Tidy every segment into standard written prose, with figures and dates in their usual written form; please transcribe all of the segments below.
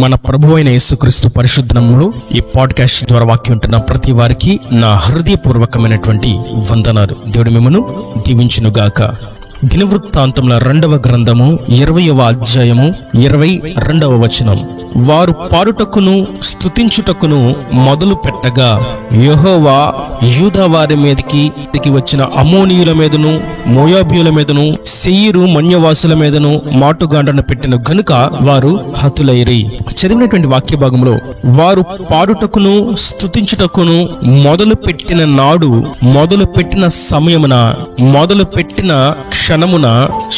మన ప్రభువైన యేసుక్రీస్తు పరిశుద్ధ నామములో ఈ పాడ్కాస్ట్ ద్వారా వాక్యం ఉంటున్న ప్రతి వారికి నా హృదయపూర్వకమైనటువంటి వందనాలు. దేవుడు మిమ్మను దీవించునుగాక. దినవృత్తాంతముల 2వ గ్రంథము 20వ అధ్యాయము 22వ వచనం. వారు పాడుటకును స్తుతించుటకును మొదలు పెట్టగా యెహోవా యూదా వారి మీదకి వచ్చిన అమ్మోనీయుల మీదను మోయాబీయుల మీదను శేయీరు మన్యవాసుల మీదను మాటుగాండను పెట్టిన గనుక వారు హతులైరి. చదివినటువంటి వాక్య భాగంలో వారు పాడుటకును స్తుతించుటకును మొదలు పెట్టిన నాడు, మొదలు పెట్టిన సమయమున, మొదలు పెట్టిన క్షణమున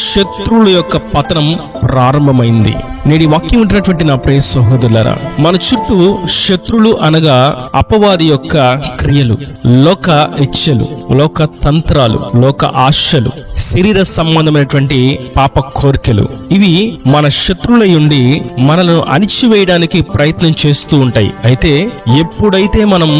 శత్రువుల యొక్క పతనం ప్రారంభమైంది. నేటి వాక్యం ఉంటున్నటువంటి నా ప్రియ సహోదరులారా, మన చుట్టూ శత్రువులు అనగా అపవాది యొక్క క్రియలు, లోక ఇచ్ఛలు, లోక తంత్రాలు, లోక ఆశలు, శరీర సంబంధమైనటువంటి పాప కోరికలు, ఇవి మన శత్రువులై ఉండి మనలను అణిచివేయడానికి ప్రయత్నం చేస్తూ ఉంటాయి. అయితే ఎప్పుడైతే మనం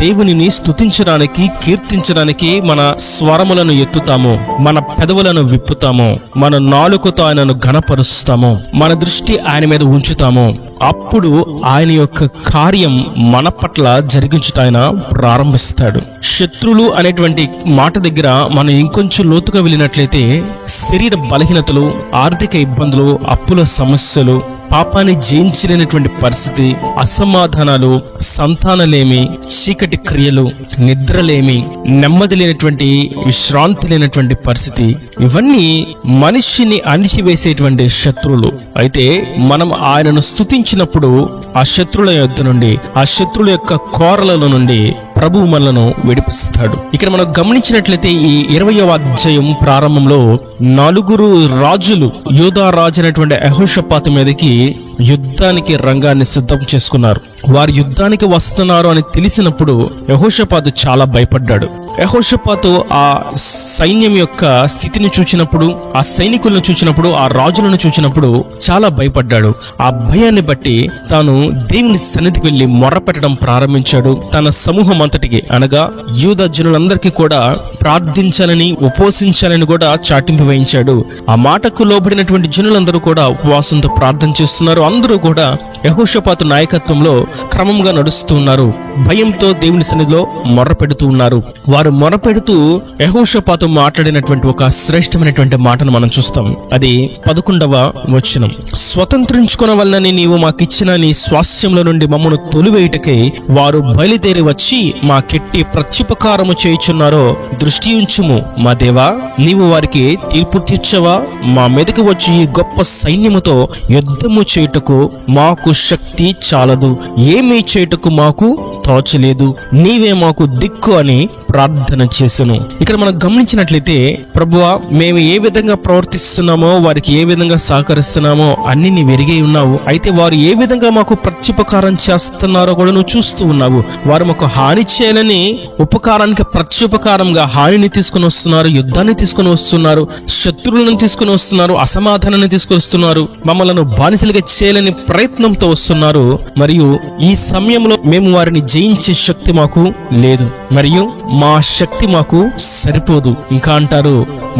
దేవునిని స్తుతించడానికి, కీర్తించడానికి మన స్వరములను ఎత్తుతామో, మన పెదవులను విప్పుతామో, మన నాలుకతో ఆయనను ఘనపరుస్తామో, మన దృష్టి ఆయన మీద ఉంచుతామో, అప్పుడు ఆయన యొక్క కార్యం మన పట్ల జరిగించుట ఆయన ప్రారంభిస్తాడు. శత్రువులు అనేటువంటి మాట దగ్గర మనం ఇంకొంచెం లోతుగా వెళ్ళినట్లయితే శరీర బలహీనతలు, ఆర్థిక ఇబ్బందులు, అప్పుల సమస్యలు, పాపాన్ని జయించలేనటువంటి పరిస్థితి, అసమాధానాలు, సంతానలేమి, చీకటి క్రియలు, నిద్రలేమి, నెమ్మది లేనటువంటి, విశ్రాంతి లేనటువంటి పరిస్థితి, ఇవన్నీ మనిషిని అణిచివేసేటువంటి శత్రువులు. అయితే మనం ఆయనను స్తుతించినప్పుడు ఆ శత్రువుల యొద్ద నుండి, ఆ శత్రువుల యొక్క కోరల నుండి ప్రభువు మనలను విడిపిస్తాడు. ఇక్కడ మనం గమనించినట్లయితే ఈ 20వ అధ్యాయం ప్రారంభంలో 4 రాజులు యూదా రాజు అయినటువంటి యెహోషాపాతు మీదకి యుద్ధానికి రంగాన్ని సిద్ధం చేసుకున్నారు. వారు యుద్ధానికి వస్తున్నారు అని తెలిసినప్పుడు యెహోషాపాతు చాలా భయపడ్డాడు. యెహోషాపాతు ఆ సైన్యం యొక్క స్థితిని చూచినప్పుడు, ఆ సైనికులను చూచినప్పుడు, ఆ రాజులను చూచినప్పుడు చాలా భయపడ్డాడు. ఆ భయాన్ని బట్టి తాను దేవుని సన్నిధికి వెళ్లి మొర్రపెట్టడం ప్రారంభించాడు. తన సమూహం అంతటికి అనగా యూదా జనులందరికీ కూడా ప్రార్థించాలని, ఉపవసించాలని కూడా చాటింపు వేయించాడు. ఆ మాటకు లోబడినటువంటి జనులందరూ కూడా ఉపవాసంతో ప్రార్థన చేస్తున్నారు. అందరూ కూడా యెహోషాపాతు నాయకత్వంలో క్రమంగా నడుస్తూ ఉన్నారు. భయంతో దేవుని సన్నిధిలో మొర్రపెడుతూ ఉన్నారు. వారు మొర్రపెడుతూ యెహోషాపాతు మాట్లాడినటువంటి ఒక శ్రేష్టమైనటువంటి మాటను మనం చూస్తాం. అది 11వ వచనం. స్వతంత్రించుకొనవలనని నీవు మాకిచ్చిన నీ స్వాస్థ్యంలో నుండి మమ్మను తొలివేయుటకై వారు బయలుదేరి వచ్చి మాకెట్టి ప్రత్యుపకారము చేయుచున్నారో దృష్టి ఉంచుము. మా దేవా, నీవు వారికి తీర్పు తీర్చవా? మా మీదకి వచ్చి ఈ గొప్ప సైన్యముతో యుద్ధము చేయుటకు మాకు శక్తి చాలదు, ఏమీ చేయుటకు మాకు తోచలేదు, నీవే మాకు దిక్కు అని ప్రార్థన చేసెను. ఇక్కడ మనం గమనించినట్లయితే, ప్రభువా, మేము ఏ విధంగా ప్రవర్తిస్తున్నామో, వారికి ఏ విధంగా సహకరిస్తున్నామో అన్ని నీవు ఎరిగి ఉన్నావు. అయితే వారు ఏ విధంగా మాకు ప్రత్యుపకారం చేస్తున్నారో కూడా నువ్వు చూస్తూ ఉన్నావు. వారు మాకు హాని చేయాలని ఉపకారానికి ప్రత్యుపకారంగా హానిని తీసుకుని వస్తున్నారు, యుద్ధాన్ని తీసుకుని వస్తున్నారు, శత్రువులను తీసుకుని వస్తున్నారు, అసమాధానాన్ని తీసుకొస్తున్నారు, మమ్మల్ని బానిసలుగా చేయాలని ప్రయత్నంతో వస్తున్నారు. మరియు ఈ సమయంలో మేము వారిని జయించే శక్తి మాకు లేదు, మరియు మా శక్తి మాకు సరిపోదు. ఇంకా అంటారు,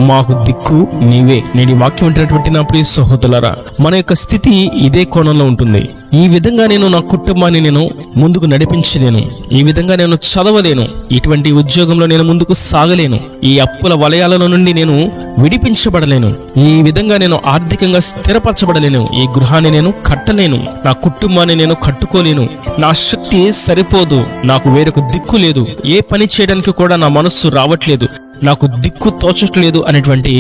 మాకు దిక్కు నీవే. నేను ఈ వాక్యం వింటున్నటువంటి నా ప్రియ సహోదరులారా, మన యొక్క స్థితి ఇదే కోణంలో ఉంటుంది. ఈ విధంగా నేను నా కుటుంబాన్ని నేను ముందుకు నడిపించలేను, ఈ విధంగా నేను చదవలేను, ఇటువంటి ఉద్యోగంలో నేను ముందుకు సాగలేను, ఈ అప్పుల వలయాలలో నుండి నేను విడిపించబడలేను, ఈ విధంగా నేను ఆర్థికంగా స్థిరపరచబడలేను, ఈ గృహాన్ని నేను కట్టలేను, నా కుటుంబాన్ని నేను కట్టుకోలేను, నా శక్తి సరిపోదు, నాకు వేరొక దిక్కు లేదు, ఏ పని చేయడానికి కూడా నా మనస్సు రావట్లేదు, నాకు దిక్కు తోచట్లేదు అనేటువంటి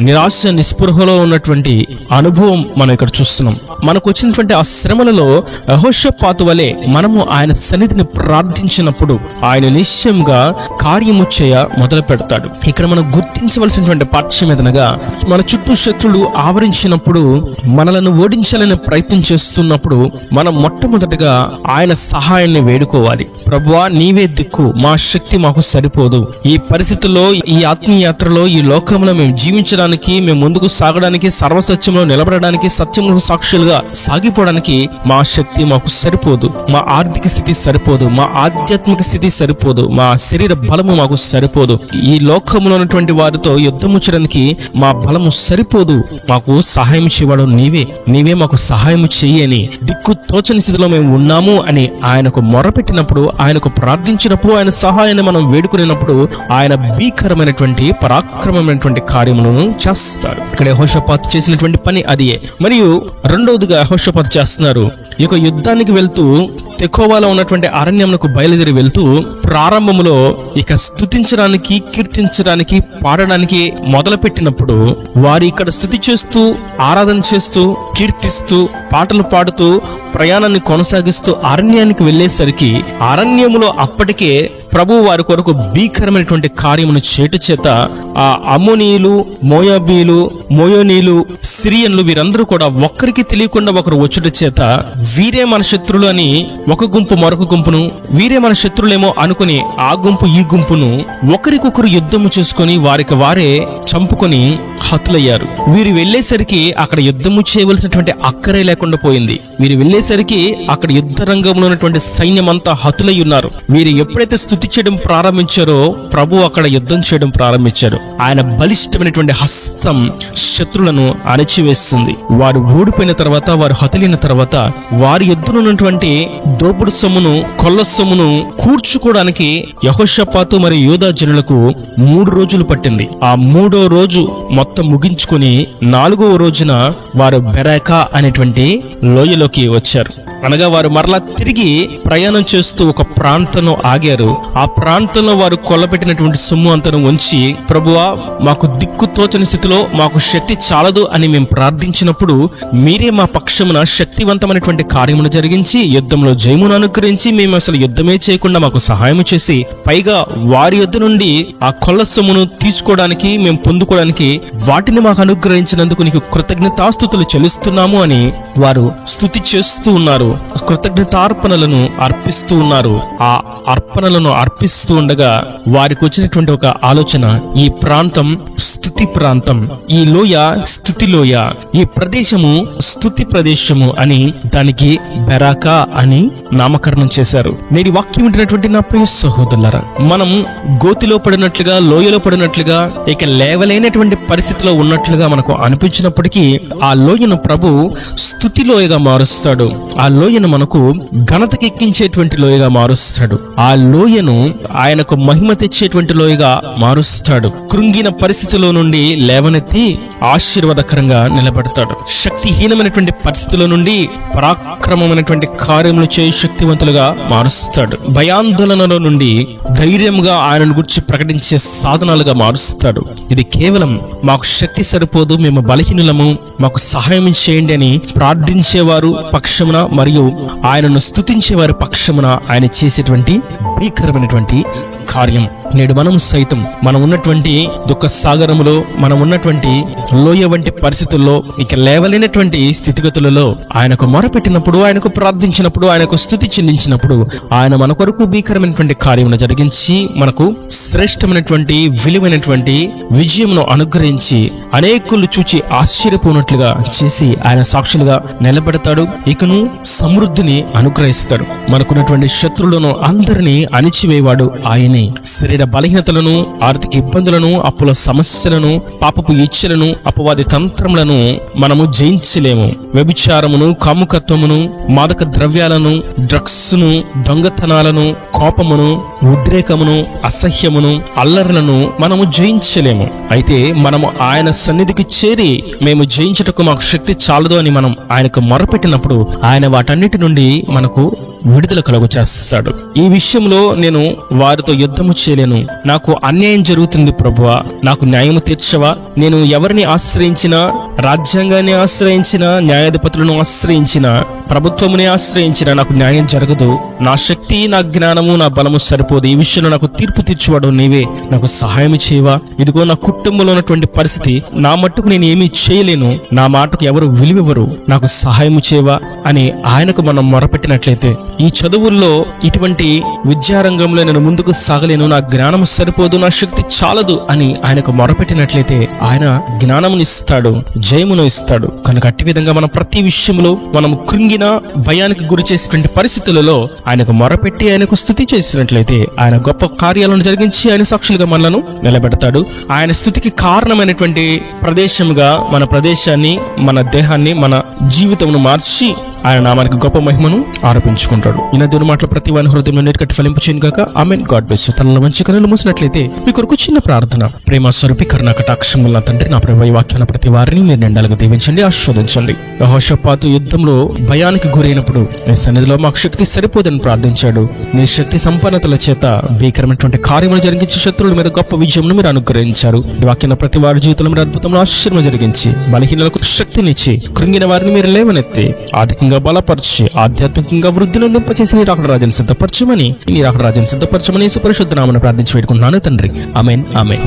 నిరాశ, నిస్పృహలో ఉన్నటువంటి అనుభవం మనం ఇక్కడ చూస్తున్నాం. మనకు వచ్చినటువంటి ఆ శ్రమలలో యెహోషాపాతు వలె మనము ఆయన సన్నిధిని ప్రార్థించినప్పుడు ఆయన నిశ్చయంగా కార్యము చేయ మొదలు పెడతాడు. ఇక్కడ మనం గుర్తించవలసినటువంటి పాఠ్యం ఏదనగా, మన చుట్టూ శత్రులు ఆవరించినప్పుడు, మనలను ఓడించాలని ప్రయత్నం చేస్తున్నప్పుడు మనం మొట్టమొదటిగా ఆయన సహాయాన్ని వేడుకోవాలి. ప్రభువా, నీవే దిక్కు, మా శక్తి మాకు సరిపోదు, ఈ పరిస్థితుల్లో ఈ ఆత్మీయ యాత్రలో, ఈ లోకంలో మేము జీవించడానికి, మేము ముందుకు సాగడానికి, సర్వసత్యంలో నిలబడడానికి, సత్యంలో సాక్షులుగా సాగిపోవడానికి మా శక్తి మాకు సరిపోదు, మా ఆర్థిక స్థితి సరిపోదు, మా ఆధ్యాత్మిక స్థితి సరిపోదు, మా శరీర బలము మాకు సరిపోదు. ఈ లోకంలో ఉన్నటువంటి వారితో యుద్ధము చేయడానికి మా బలము సరిపోదు. మాకు సహాయం చేయవాడు నీవే మాకు సహాయం చెయ్యని దిక్కు తోచని స్థితిలో మేము ఉన్నాము అని ఆయనకు మొరపెట్టినప్పుడు, ఆయనకు ప్రార్థించినప్పుడు, ఆయన సహాయాన్ని మనం వేడుకునేటప్పుడు ఆయన భీకరమైనటువంటి పరాక్రమమైనటువంటి కార్యములను చేస్తాడు. ఇక్కడ యెహోషాపాతు చేసినటువంటి పని అదియే. మరియు రెండవదిగా యెహోషాపాతు చేస్తున్నారు, ఈ యొక్క యుద్ధానికి వెళ్తూ తెకోవాలో ఉన్నటువంటి అరణ్యమునకు బయలుదేరి వెళ్తూ ప్రారంభంలో ఇక స్తుతించడానికి, కీర్తించడానికి, పాడడానికి మొదలు పెట్టినప్పుడు వారు ఇక్కడ స్తుతి చేస్తూ, ఆరాధన చేస్తూ, కీర్తిస్తూ, పాటలు పాడుతూ ప్రయాణాన్ని కొనసాగిస్తూ అరణ్యానికి వెళ్ళేసరికి అరణ్యములో అప్పటికే ప్రభు వారి కొరకు భీకరమైనటువంటి కార్యమును చేటు చేత ఆ అమ్మోనీయులు, మోయాబీలు, మోయోనీలు, సిరియన్లు వీరందరూ కూడా ఒక్కరికి తెలియకుండా ఒకరు వచ్చుట చేత వీరే మన శత్రులు అని ఒక గుంపు మరొక గుంపును, వీరే మన శత్రులేమో అనుకుని ఆ గుంపు ఈ గుంపును ఒకరికొకరు యుద్ధము చేసుకుని వారికి వారే చంపుకొని హతులయ్యారు. వీరు వెళ్ళేసరికి అక్కడ యుద్ధము చేయవలసినటువంటి అక్కరే లేకుండా పోయింది. వీరు వెళ్ళేసరికి అక్కడ యుద్ధ రంగంలో ఉన్నటువంటి సైన్యం అంతా హతులై ఉన్నారు. వీరు ఎప్పుడైతే స్తుతి చేయడం ప్రారంభించారో ప్రభు అక్కడ యుద్ధం చేయడం ప్రారంభించారు. ఆయన బలిష్టమైనటువంటి హస్తం శత్రులను అణచివేస్తుంది. వారు ఓడిపోయిన తర్వాత, వారు హతులైన తర్వాత వారి యుద్ధంలో ఉన్నటువంటి దోపుడు సొమ్మును, కొల్ల సొమ్మును కూర్చుకోవడానికి యెహోషాపాతు మరియు యూదా జనులకు 3 రోజులు పట్టింది. ఆ 3వ రోజు మొత్తం ముగించుకుని 4వ రోజున వారు బెరాకా అనేటువంటి లోయలోకి వచ్చారు. అనగా వారు మరలా తిరిగి ప్రయాణం చేస్తూ ఒక ప్రాంతంలో ఆగారు. ఆ ప్రాంతంలో వారు కొల్లపెట్టినటువంటి సొమ్ము అంతను ఉంచి, ప్రభువా మాకు దిక్కు తోచని స్థితిలో మాకు శక్తి చాలదు అని మేము ప్రార్థించినప్పుడు మీరే మా పక్షమున శక్తివంతమైనటువంటి కార్యమును జరిగించి యుద్ధంలో జయమును అనుగ్రహించి మేము అసలు యుద్ధమే చేయకుండా మాకు సహాయం చేసి పైగా వారి యుద్ధ నుండి ఆ కొల్ల సొమ్మును తీసుకోవడానికి, మేము పొందుకోవడానికి వాటిని మాకు అనుగ్రహించినందుకు నీకు కృతజ్ఞతాస్తుతులు చెల్లిస్తున్నాము అని వారు స్తుతి చేస్తూ ఉన్నారు. కృతజ్ఞతార్పణలను అర్పిస్తూ ఉన్నారు. ఆ అర్పణలను అర్పిస్తూ ఉండగా వారికి వచ్చినటువంటి ఒక ఆలోచన, ఈ ప్రాంతం స్తుతి ప్రాంతం, ఈ లోయ స్తుతి లోయ, ఈ ప్రదేశము స్తుతి ప్రదేశము అని దానికి బెరాకా అని నామకరణం చేశారు. నేటి వాక్యం వింటున్నటువంటి నా ప్రియ సహోదరులారా, మనం గోతిలో పడినట్లుగా, లోయలో పడినట్లుగా, ఇక లేవలేనటువంటి పరిస్థితిలో ఉన్నట్లుగా మనకు అనిపించినప్పటికీ ఆ లోయను ప్రభు స్తుతి లోయగా మారుస్తాడు. ఆ లోయను మనకు ఘనతకి ఎక్కించేటువంటి లోయగా మారుస్తాడు. ఆ లోయను ఆయనకు మహిమ తెచ్చేటువంటి లోయగా మారుస్తాడు. కృంగిన పరిస్థితిలో నుండి లేవనెత్తి ఆశీర్వాదకరంగా నిలబెడతాడు. శక్తిహీనమైనటువంటి పరిస్థితుల నుండి పరాక్రమమైనటువంటి కార్యములు చేయ శక్తివంతులుగా మారుస్తాడు. భయాందోళనలో నుండి ధైర్యంగా ఆయనను గురించి ప్రకటించే సాధనాలుగా మారుస్తాడు. ఇది కేవలం మాకు శక్తి సరిపోదు, మేము బలహీనులము, మాకు సహాయం చేయండి అని ప్రార్థించేవారు పక్షమున మరియు ఆయనను స్తుతించేవారి పక్షమున ఆయన చేసేటువంటి భీకరమైనటువంటి కార్యం. నేడు మనం సైతం మనం ఉన్నటువంటి దుఃఖ సాగరములో, మనం ఉన్నటువంటి లోయ వంటి పరిస్థితుల్లో, ఇక లేవలేనటువంటి స్థితిగతులలో ఆయనకు మొరపెట్టినప్పుడు, ఆయనకు ప్రార్థించినప్పుడు, ఆయనకు స్తుతి చెల్లించినప్పుడు ఆయన మన కొరకు భీకరమైనటువంటి కార్యమును జరిగించి మనకు శ్రేష్టమైనటువంటి విలువైనటువంటి విజయమును అనుగ్రహించి అనేకులు చూచి ఆశ్చర్యపోనట్లుగా చేసి ఆయన సాక్షులుగా నిలబెడతాడు. ఇకను సమృద్ధిని అనుగ్రహిస్తాడు. మనకున్నటువంటి శత్రువులను అందరినీ అణిచివేవాడు ఆయనే. శరీర బలహీనతలను, ఆర్థిక ఇబ్బందులను, అప్పుల సమస్యలను, పాపపు ఇచ్చలను, అపవాది తంత్రములను మనము జయించలేము. వ్యభిచారమును, కాముకత్వమును, మాదక ద్రవ్యాలను, డ్రగ్స్ను, దొంగతనాలను, కోపమును, ఉద్రేకమును, అసహ్యమును, అల్లర్లను మనము జయించలేము. అయితే మనము ఆయన సన్నిధికి చేరి మేము జయించుటకు మాకు శక్తి చాలదు అని మనం ఆయనకు మొరపెట్టినప్పుడు ఆయన వాటన్నిటి నుండి మనకు విడుదల కలుగు చేస్తాడు. ఈ విషయంలో నేను వారితో యుద్ధము చేయలేను, నాకు అన్యాయం జరుగుతుంది ప్రభువా, నాకు న్యాయము తీర్చవా, నేను ఎవరిని ఆశ్రయించినా, రాజ్యాంగాన్ని ఆశ్రయించినా, న్యాయాధిపతులను ఆశ్రయించినా, ప్రభుత్వముని ఆశ్రయించినా నాకు న్యాయం జరగదు. నా శక్తి, నా జ్ఞానము, నా బలము సరిపోదు. ఈ విషయంలో నాకు తీర్పు తీర్చువాడు నీవే, నాకు సహాయం చేయవా. ఇదిగో నా కుటుంబంలో ఉన్నటువంటి పరిస్థితి, నా మట్టుకు నేను ఏమీ చేయలేను, నా మాటకు ఎవరు విలువెవరు, నాకు సహాయం చేయవా అని ఆయనకు మనం మొరపెట్టినట్లయితే ఈ చదువుల్లో ఇటువంటి విద్యారంగంలో నేను ముందుకు సాగలేను, నా జ్ఞానం సరిపోదు, నా శక్తి చాలదు అని ఆయనకు మొరపెట్టినట్లయితే ఆయన జ్ఞానమును ఇస్తాడు, జయమును ఇస్తాడు. కనుక అట్టి విధంగా మనం ప్రతి విషయంలో మనం కృంగిన భయానికి గురి చేసినటువంటి పరిస్థితులలో ఆయనకు మొరపెట్టి ఆయనకు స్తుతి చేసినట్లయితే ఆయన గొప్ప కార్యాలను జరిగించి ఆయన సాక్షులుగా మనలను నిలబెడతాడు. ఆయన స్తుతికి కారణమైనటువంటి ప్రదేశముగా మన ప్రదేశాన్ని, మన దేహాన్ని, మన జీవితమును మార్చి ఆయన నామానికి గొప్ప మహిమను ఆరోపించుకుంటాడు. ఈయన దేవుని మాటలు ప్రతి వాని హృదయంలో నీటికట్టి ఫలింపు చేయను గాక. ఆమేన్. God bless you. తనలో మంచి కనులు మూసినట్లయితే మీ కొరకు చిన్న ప్రార్థన. ప్రేమ స్వరూపి కరుణా కటాక్షముల తండ్రి, నా ప్రభు ఈ వాక్యాన్ని ప్రతి వారిని మీరు నిండాలుగా దీవించండి, ఆశీర్వదించండి. యెహోషాపాతు యుద్ధంలో భయానికి గురైనప్పుడు నీ సన్నిధిలో మాకు శక్తి సరిపోదని ప్రార్థించాడు. నీ శక్తి సంపన్నతల చేత భీకరమైనటువంటి కార్యములు జరిగించి శత్రువుల మీద గొప్ప విజయమును మీరు అనుగ్రహించారు. ఈ వాక్యాన్ని ప్రతి వారి జీవితంలో మీరు అద్భుతమైన ఆశ్చర్యం జరిగించి బలహీనలకు శక్తినిచ్చి కృంగిన వారిని మీరు లేవనెత్తి ఆర్థికంగా బలపరిచి ఆధ్యాత్మికంగా వృద్ధి నొందింపచేసి నీ రాకడ రాజ్యాన్ని సిద్ధపరచమని యేసు పరిశుద్ధ నామమున ప్రార్థించి వేడుకుంటున్నాను తండ్రి. ఆమేన్. ఆమేన్.